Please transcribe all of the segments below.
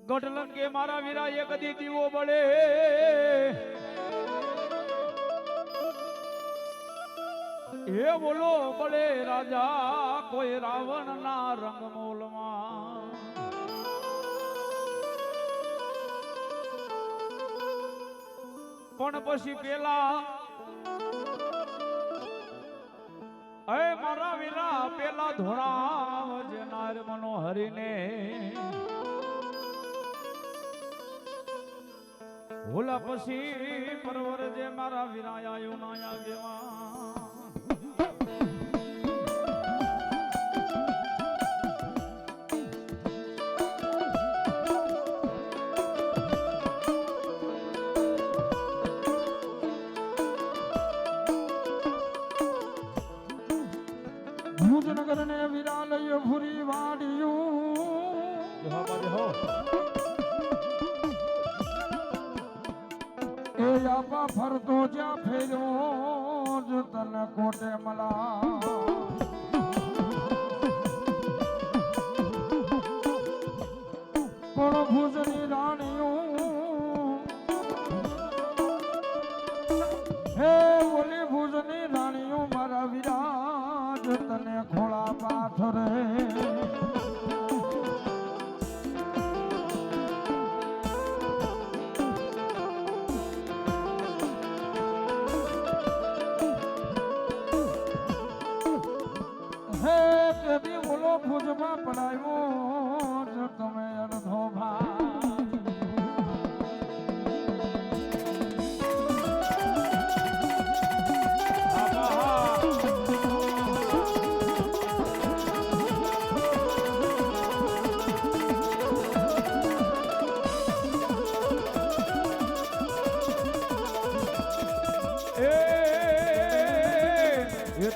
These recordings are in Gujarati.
ગઢલન કે મારા વીરા એક દી દીવો બળે એ બોલો બળે રાજા કોઈ રાવણ ના રંગમોલમાં પણ પછી પેલા મારા વીરા પેલા ધોળા જનાર મનોહરીને ભોલા પછી પરવર જે મારા વીરાયા યુનાયા ગેવા ભુજનગર ને વિરાલય ભૂરી વાડિયું એ આપા ફરતો જ્યાં ફેર્યો જ તને કોટે મલા પણ ભુજની રાણીયું હે બોલી ભુજની રાણીયું મારા વિરાજ તને ખોળા પાથરે હે તેથી બોલો ભુજમાં પડાયો જ તમે અડધો ભાગ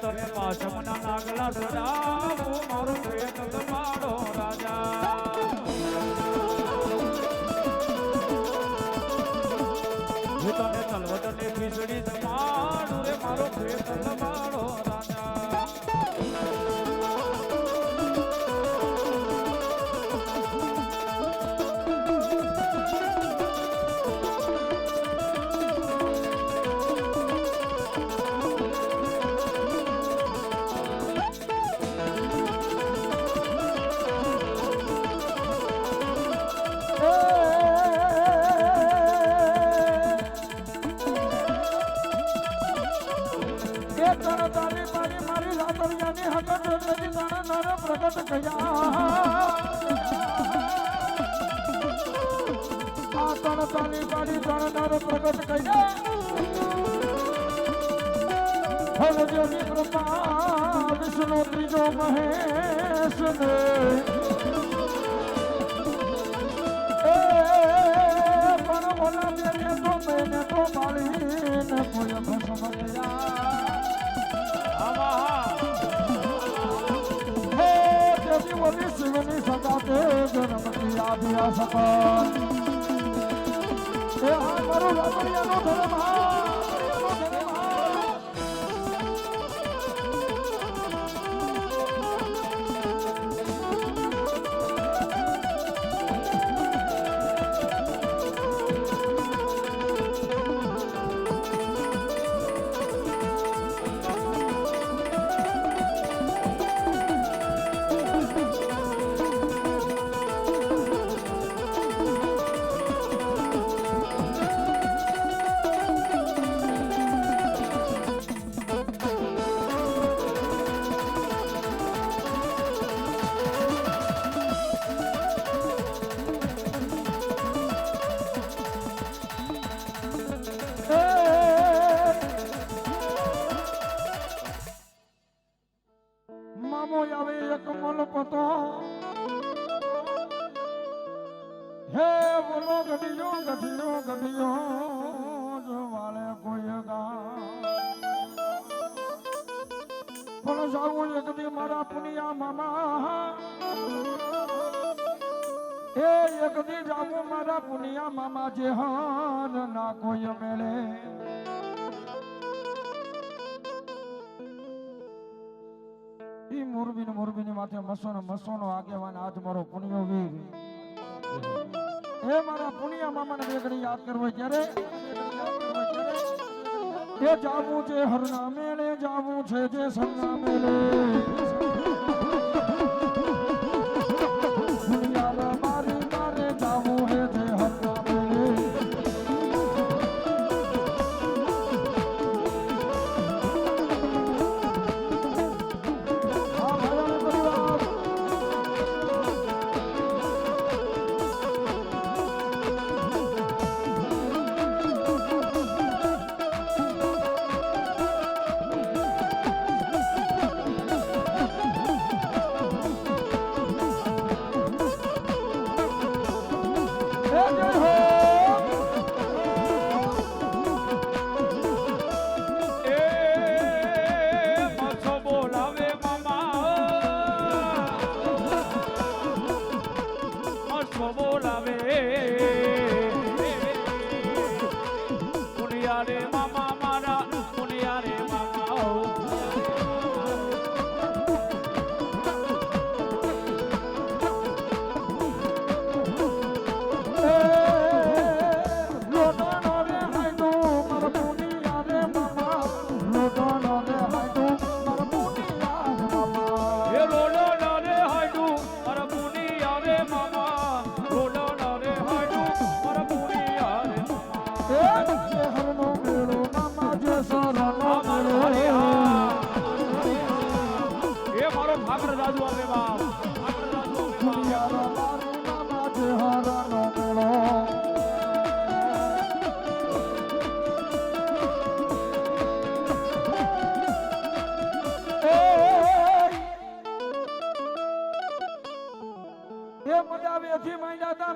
તને પાછમના નાગલા સડાવું મારો પેટ મારો રાજા હું તને તલવટને ખીચડી જમાડું રે મારો પેટ મારો રાજા પ્રગટ કયા આ તણ તાલી પાડી તણ નર પ્રગટ કયા હરજની કૃપા વિષ્ણુ ત્રીજો મહેશ ને પણ બોલા મેને તો મેને તો માળીને કોઈ ભસમ બોલી શિવની સદા તે જન્મથી આદિયા સપન એ આ મારો લાકડિયાનો ધર્મ મામો આવે એક મલ પતો હે બોલો ગઢિયો ગઢિયો ગઢિયો જો વાળે કોઈ ગા પણ જાવું એક દી મારા પુનિયા મામા એ એક દી જાવું મારા પુનિયા મામા જે હાર ના કોઈ મેળે મોરબી ને મોરબી ની માથે મસોનો આગેવાન આજ મારો પુણ્યો વીર હે મારા પુનિયા મામાને બે ઘડી યાદ કરવો ત્યારે એ જાવું છે હરના મેળે જાવું છે જે સરના મેળે પુનિયા મારી મારે જાવું હે જે હરના મેળે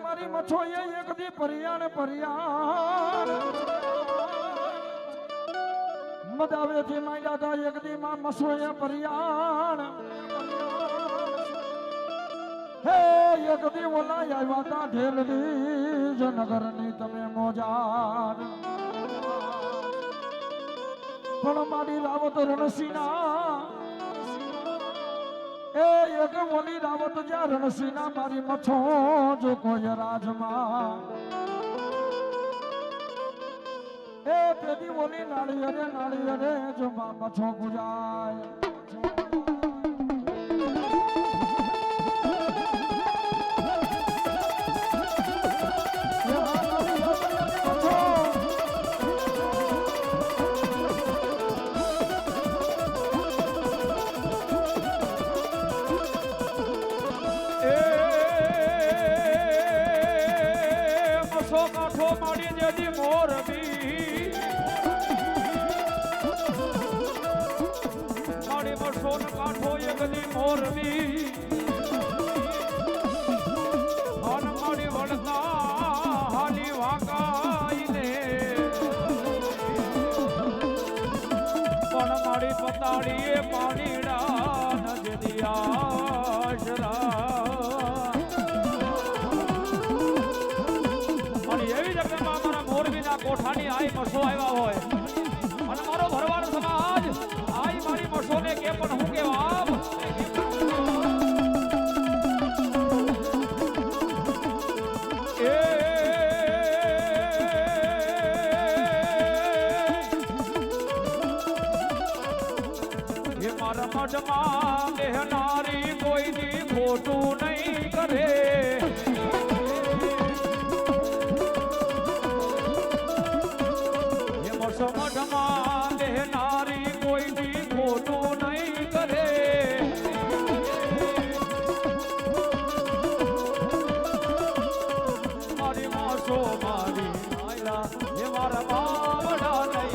મારી મછો એક દી પરિયાણ પરિયાણ મદાવેથી માંડ્યા તા એક દી માં મસોએ પરિયાણ હે એક દી ઓલા આવ્યા તા ઢેલડી જનગર ની તમે મોજાર પણ મારી રાવત રણસીના એ એક મોલી રાવત જ્યાં રણસીના મારી મછો જો કોઈ રાજમાં એ પેલી મોલી નાળી અરે જો માં મછો ગુજાય મોરબી મારી વળતા હાલી વાગાઈને પણ મારી પતાળીએ પાણીડા નજરિયા અને એવી જગ્યામાં મારા મોરબીના કોઠાની આઈ મસો આવ્યા હોય અને મારો ભરવાડ સમાજ આઈ મારી મસોને કે પણ હું કેવા મઢમાં બેહનારી કોઈની ખોટું નહીં કરે મઢમાં બેહનારી કોઈની ખોટું નહીં કરે મારી માસો મારી આયલા એ મારા બાવડા નહીં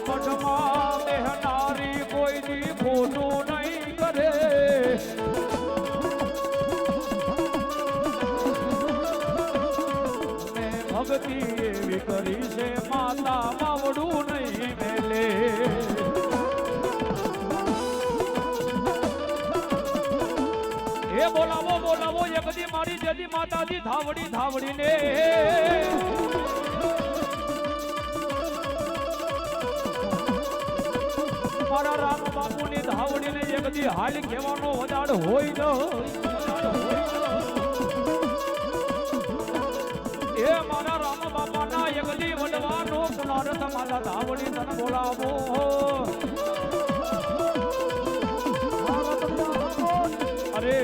મઢમાં બેહનારી કોઈની ખોટું નહીં કરે મેં ભક્તિ એવી વેલી કરી છે માતા બાવડું નહીં મેલે એ બોલાવો બોલાવો એ બધી મારી જેદી માતાજી ધાવડી ધાવડીને મારા રામ બાપુની ધાવડીને એ બધી હાલ કહેવાનો વદાડ હોય એ મારા રામ બાપાના એ બધી વડવાનો પુનરત માતા ધાવડી તને બોલાવો અરે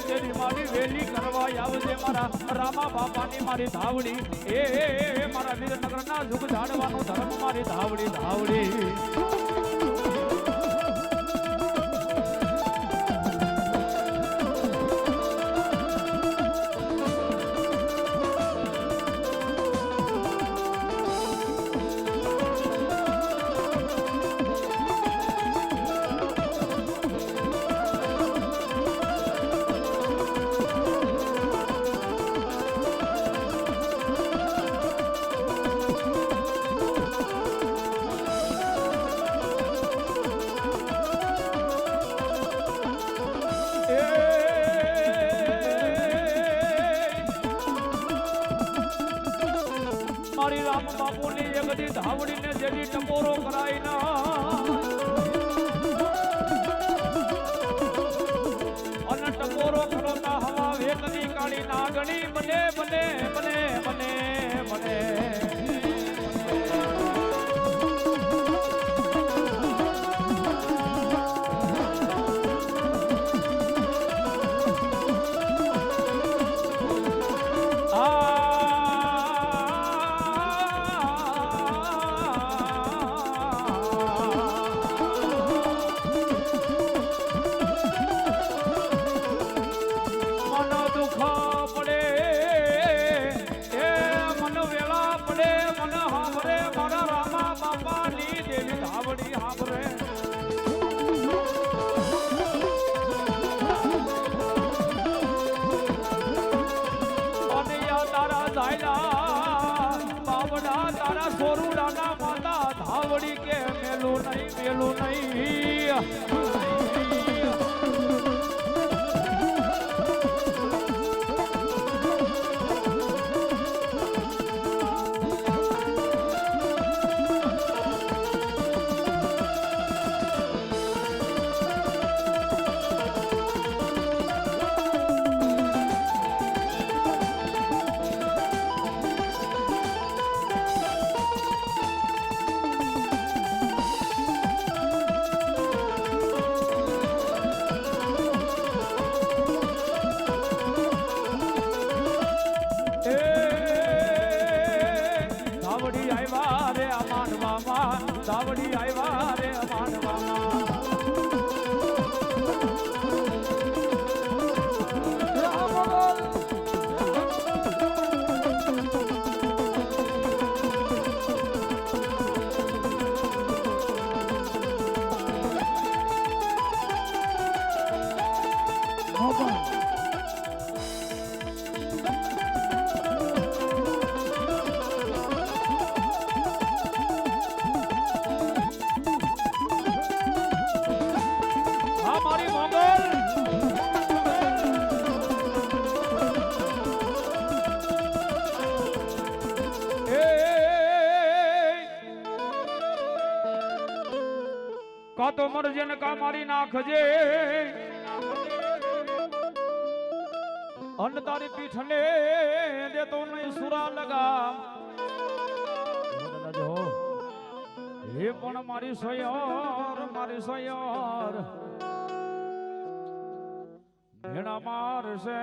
તેરી મારી વેલી કરવા આવજે મારા રામા બાપાની મારી ધાવડી એ મારા વીરનગરના જુગ ઝાડવાનો ધર્મ મારી ધાવડી ધાવડી મારી રામ બાપુની એ બધી ધાવડીને જેથી ટકોરો કરાય ના અને ટકોરો કરોતા હવા વેતની કાળી નાગણી બને બને બને બને બને તારા સોરુડાના માતા ધાવડી કે મેલું નહીં ધાવડી આવ્યા રે માનવામાં કા તો મરજે ને કા મારી નાખજે અન્ન તારી પીઠને દેતો નહીં સુરા લગા હે પણ મારી સોયર ભેણા મારશે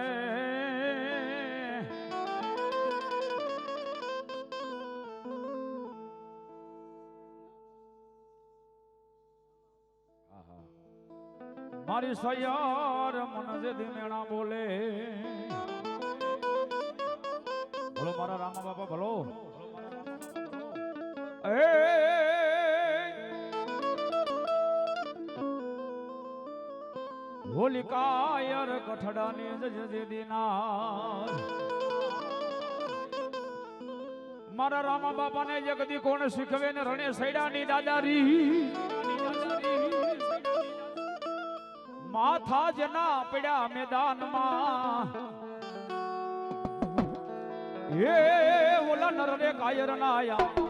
મારી સયાર મન જે ધીમેણા બોલે બોલો મારા રામા બાપા બોલો એ હોલિકાયર કઠડાની જજે દિનાર મારા રામા બાપાને જગદી કોણ શીખવે ને રણે સૈડાની દાદારી માથા જના પડ્યા મેદાનમાં એ ઓલા નરરે કાયર ના આયા